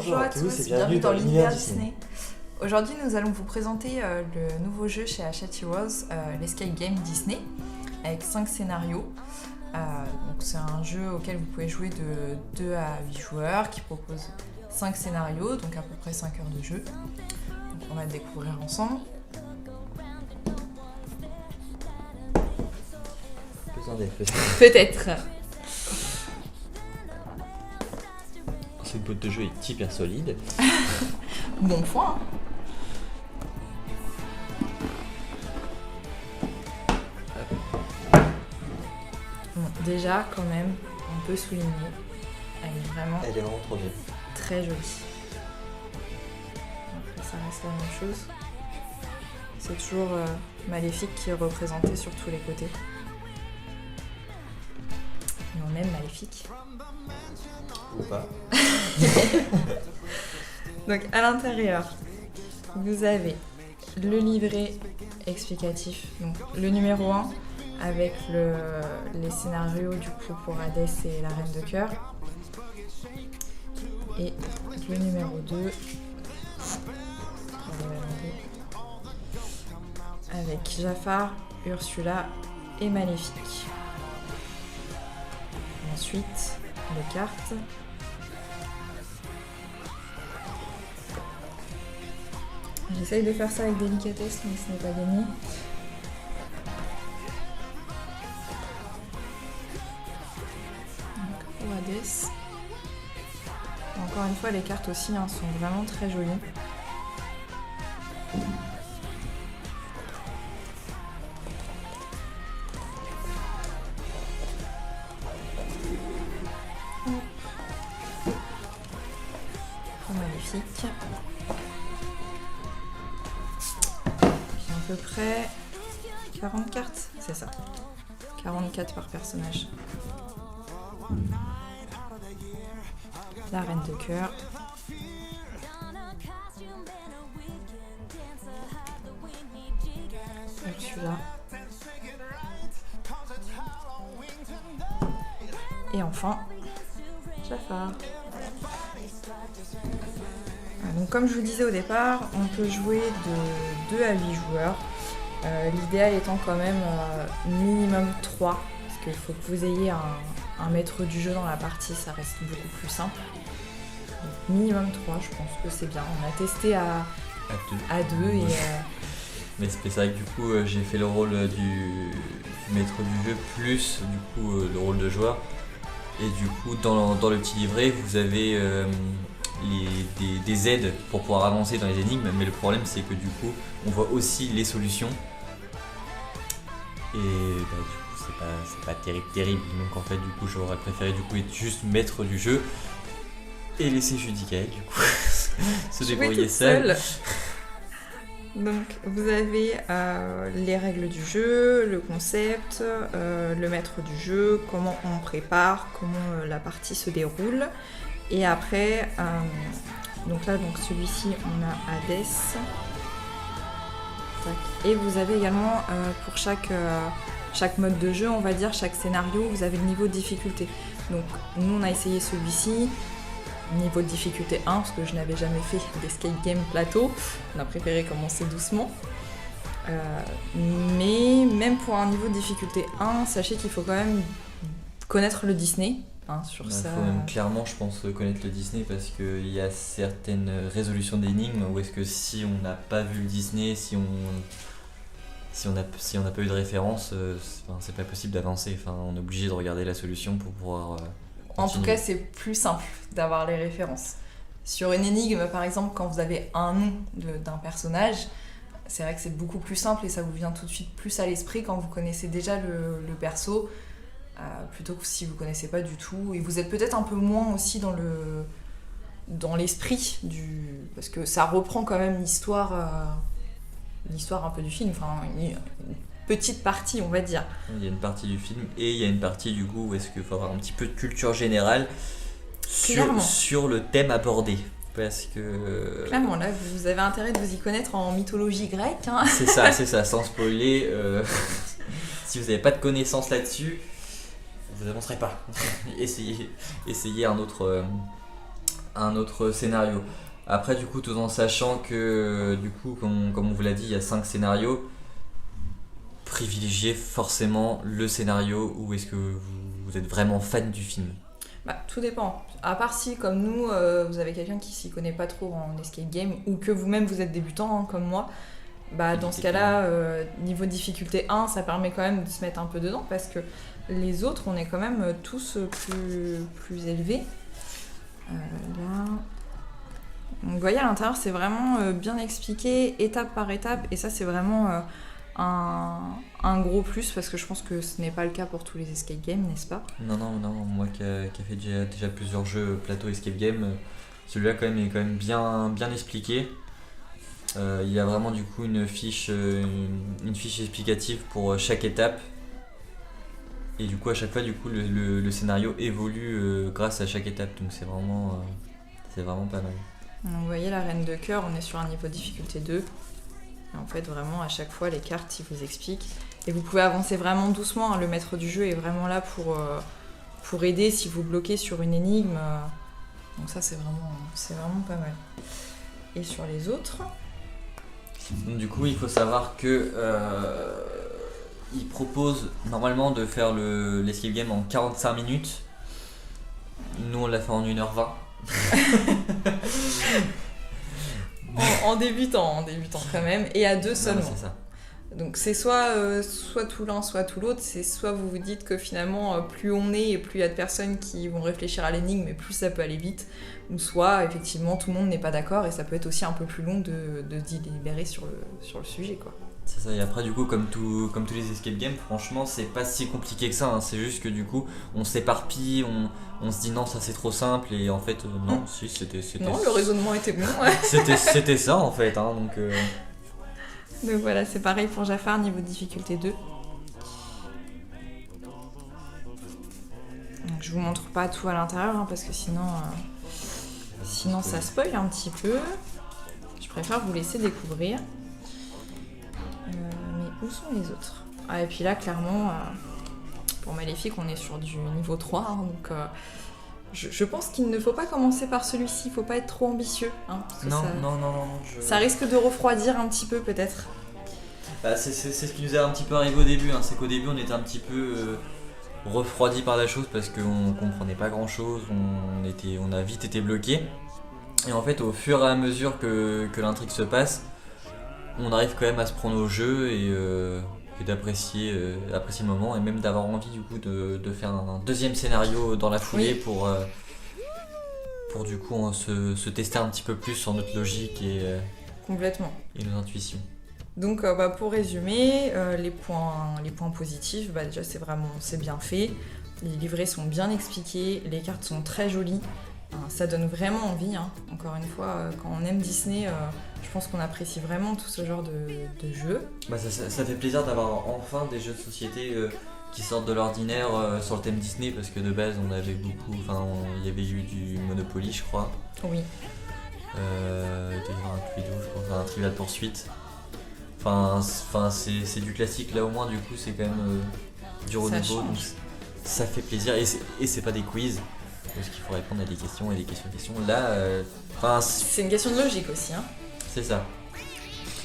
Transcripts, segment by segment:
Bonjour à tous et bienvenue dans l'univers Disney. Aujourd'hui, nous allons vous présenter le nouveau jeu chez Hachette Heroes, l'Escape Game Disney, avec 5 scénarios. Donc c'est un jeu auquel vous pouvez jouer de 2 à 8 joueurs, qui propose 5 scénarios, donc à peu près 5 heures de jeu. Donc on va le découvrir ensemble. Besoin d'effets. Peut-être. Cette boîte de jeu est hyper solide. Bon point. Bon, déjà, quand même, on peut souligner, elle est vraiment trop bien. très jolie. Après, ça reste la même chose. C'est toujours Maléfique qui est représenté sur tous les côtés. Mais on aime Maléfique. Ou pas. Donc à l'intérieur, vous avez le livret explicatif, donc le numéro 1 avec les scénarios du coup pour Hadès et la Reine de Cœur. Et le numéro 2 avec Jafar, Ursula et Maléfique. Ensuite, les cartes. J'essaye de faire ça avec délicatesse, mais ce n'est pas gagné. Donc, pour Hadès. Encore une fois, les cartes aussi sont vraiment très jolies. Magnifique. À peu près 40 cartes, c'est ça. 44 par personnage. La Reine de Cœur. Ursula. Et enfin, Jafar. Donc comme je vous disais au départ, on peut jouer de 2 à 8 joueurs. L'idéal étant quand même minimum 3, parce qu'il faut que vous ayez un maître du jeu dans la partie, ça reste beaucoup plus simple. Donc, minimum 3, je pense que c'est bien. On a testé à 2 et... Mais c'est vrai que du coup j'ai fait le rôle du maître du jeu plus du coup le rôle de joueur. Et du coup dans le petit livret vous avez des aides pour pouvoir avancer dans les énigmes, mais le problème c'est que du coup on voit aussi les solutions et du coup c'est pas terrible, donc en fait du coup j'aurais préféré du coup être juste maître du jeu et laisser Judicaël du coup se débrouiller seule. Donc vous avez les règles du jeu, le concept, le maître du jeu, comment on prépare, comment la partie se déroule. Et après, donc là, celui-ci, on a Hadès. Et vous avez également, pour chaque mode de jeu, on va dire, chaque scénario, vous avez le niveau de difficulté. Donc nous, on a essayé celui-ci, niveau de difficulté 1, parce que je n'avais jamais fait d'escape game plateau. On a préféré commencer doucement. Mais même pour un niveau de difficulté 1, sachez qu'il faut quand même connaître le Disney. Sur ça. Il faut même clairement, je pense, connaître le Disney parce qu'il y a certaines résolutions d'énigmes où est-ce que si on n'a pas vu le Disney, si on n'a pas eu de référence, c'est pas possible d'avancer. On est obligé de regarder la solution pour pouvoir continuer. En tout cas, c'est plus simple d'avoir les références. Sur une énigme, par exemple, quand vous avez un nom d'un personnage, c'est vrai que c'est beaucoup plus simple et ça vous vient tout de suite plus à l'esprit quand vous connaissez déjà le perso. Plutôt que si vous connaissez pas du tout et vous êtes peut-être un peu moins aussi dans l'esprit parce que ça reprend quand même l'histoire un peu du film, une petite partie on va dire. Il y a une partie du film et il y a une partie du coup où est-ce qu'il faut avoir un petit peu de culture générale sur le thème abordé. Parce que... Clairement, là, vous avez intérêt de vous y connaître en mythologie grecque. Hein. C'est ça, sans spoiler. Si vous n'avez pas de connaissances là-dessus, vous n'avancerez pas. Essayez un autre un autre scénario. Après, du coup, tout en sachant que, du coup, comme on vous l'a dit, il y a 5 scénarios, privilégiez forcément le scénario où est-ce que vous êtes vraiment fan du film. Bah, tout dépend. À part si, comme nous, vous avez quelqu'un qui s'y connaît pas trop en escape game, ou que vous-même vous êtes débutant, hein, comme moi, bah, dans ce cas-là, niveau difficulté 1, ça permet quand même de se mettre un peu dedans, parce que les autres, on est quand même tous plus élevés. Là... Donc, vous voyez, à l'intérieur, c'est vraiment bien expliqué, étape par étape, et ça, c'est vraiment un gros plus, parce que je pense que ce n'est pas le cas pour tous les escape games, n'est-ce pas ? Non, moi qui a fait déjà plusieurs jeux plateau escape game, celui-là quand même est quand même bien expliqué. Il y a vraiment du coup une fiche explicative pour chaque étape. Et du coup à chaque fois le scénario évolue grâce à chaque étape, donc c'est vraiment pas mal. Donc, vous voyez la reine de cœur, on est sur un niveau difficulté 2. Et en fait vraiment à chaque fois les cartes ils vous expliquent. Et vous pouvez avancer vraiment doucement, hein. Le maître du jeu est vraiment là pour aider si vous bloquez sur une énigme. Donc ça c'est vraiment pas mal. Et sur les autres... Donc, du coup il faut savoir que il propose normalement de faire l'escape game en 45 minutes. Nous on l'a fait en 1h20. en débutant quand même, et à 2 seulement. Non, c'est ça. Donc c'est soit tout l'un, soit tout l'autre. C'est soit vous vous dites que finalement plus on est et plus il y a de personnes qui vont réfléchir à l'énigme et plus ça peut aller vite, ou soit effectivement tout le monde n'est pas d'accord et ça peut être aussi un peu plus long de délibérer sur le sujet, quoi. C'est ça, et après du coup comme tous les escape games, franchement c'est pas si compliqué que ça, hein. C'est juste que du coup on s'éparpille, on se dit non ça c'est trop simple, et en fait non, si c'était non, le raisonnement était bon, ouais. c'était ça en fait, hein, donc voilà, c'est pareil pour Jafar, niveau difficulté 2. Donc, je vous montre pas tout à l'intérieur, hein, parce que sinon ça spoil un petit peu. Je préfère vous laisser découvrir. Mais où sont les autres ? Ah, et puis là, clairement, pour Maléfique, on est sur du niveau 3, hein, donc je pense qu'il ne faut pas commencer par celui-ci, il faut pas être trop ambitieux. Hein, non. Ça risque de refroidir un petit peu, peut-être. Bah, c'est ce qui nous est un petit peu arrivé au début, hein. C'est qu'au début on était un petit peu refroidi par la chose parce qu'on comprenait pas grand-chose, on a vite été bloqué. Et en fait, au fur et à mesure que l'intrigue se passe, on arrive quand même à se prendre au jeu et d'apprécier le moment, et même d'avoir envie du coup de faire un deuxième scénario dans la foulée, oui, pour du coup se tester un petit peu plus sur notre logique complètement, et nos intuitions. Donc pour résumer, les points positifs, déjà c'est bien fait, les livrets sont bien expliqués, les cartes sont très jolies. Ça donne vraiment envie, hein. Encore une fois, quand on aime Disney, je pense qu'on apprécie vraiment tout ce genre de jeux. Bah ça fait plaisir d'avoir enfin des jeux de société qui sortent de l'ordinaire sur le thème Disney, parce que de base on avait il y avait eu du Monopoly, je crois. Oui. Un Cluedo, je pense, un Trivial Poursuite. C'est du classique, là au moins du coup c'est quand même du renouveau, donc ça fait plaisir, et c'est pas des quiz. Parce qu'il faut répondre à des questions et des questions. Là, c'est une question de logique aussi, hein. C'est ça.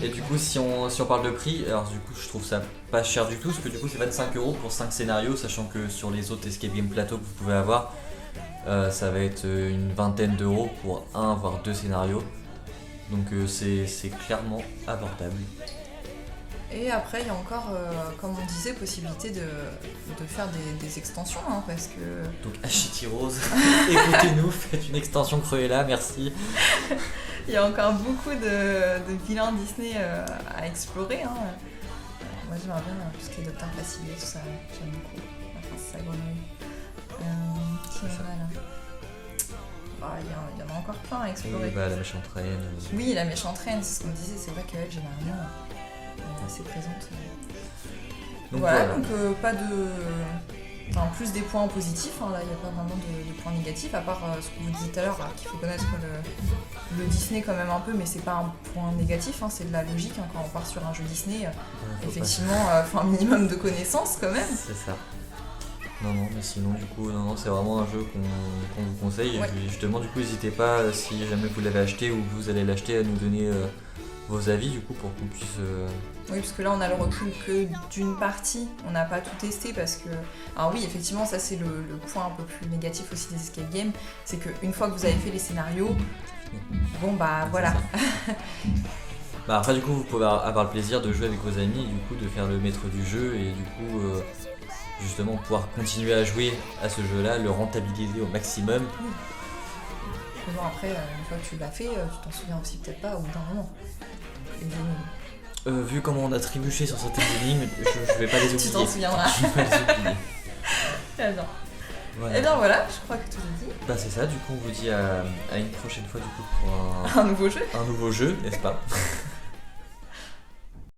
Et du coup, si on parle de prix, alors du coup, je trouve ça pas cher du tout, parce que du coup, c'est 25 € pour 5 scénarios, sachant que sur les autres escape game plateau que vous pouvez avoir, ça va être une vingtaine d'euros pour 1 voire 2 scénarios. Donc c'est clairement abordable. Et après, il y a encore, comme on disait, possibilité de faire des extensions, hein, parce que... Donc Ashiti Rose, écoutez-nous, faites une extension Cruella, merci. Il y a encore beaucoup de vilains Disney à explorer, hein. Moi, j'aimerais bien tout ce qui est Docteur Facile, tout ça, j'aime beaucoup. La princesse à grenouille. Qui est là. Il y en a encore plein à explorer. Oui, la méchante reine. Oui, la méchante reine, c'est ce qu'on disait, c'est vrai qu'elle, généralement... assez présente. Donc voilà, donc pas de... Enfin, plus des points positifs, hein, là il n'y a pas vraiment de points négatifs, à part ce que vous disiez tout à l'heure, qu'il faut connaître le Disney quand même un peu, mais c'est pas un point négatif, hein, c'est de la logique, hein, quand on part sur un jeu Disney, effectivement, faut un minimum de connaissances quand même. C'est ça. Non, non, mais sinon, du coup, non, c'est vraiment un jeu qu'on vous conseille. Ouais. Et justement, du coup, n'hésitez pas, si jamais vous l'avez acheté ou vous allez l'acheter, à nous donner vos avis, du coup, pour qu'on puisse. Oui, parce que là, on a le recul que d'une partie. On n'a pas tout testé parce que... Alors oui, effectivement, ça, c'est le point un peu plus négatif aussi des escape games. C'est qu'une fois que vous avez fait les scénarios, bon, bah voilà. Bah, après, du coup, vous pouvez avoir le plaisir de jouer avec vos amis et du coup, de faire le maître du jeu et du coup, justement, pouvoir continuer à jouer à ce jeu-là, le rentabiliser au maximum. Mais bon, après, une fois que tu l'as fait, tu t'en souviens aussi peut-être pas au bout d'un moment. Les énigmes. Vu comment on a trébuché sur certaines énigmes, je vais pas les oublier. Tu t'en souviendras. Je vais pas les oublier. Très bien. Voilà. Et bien voilà, je crois que tout est dit. Bah c'est ça, du coup on vous dit à une prochaine fois du coup pour Un nouveau jeu. un nouveau jeu, n'est-ce pas?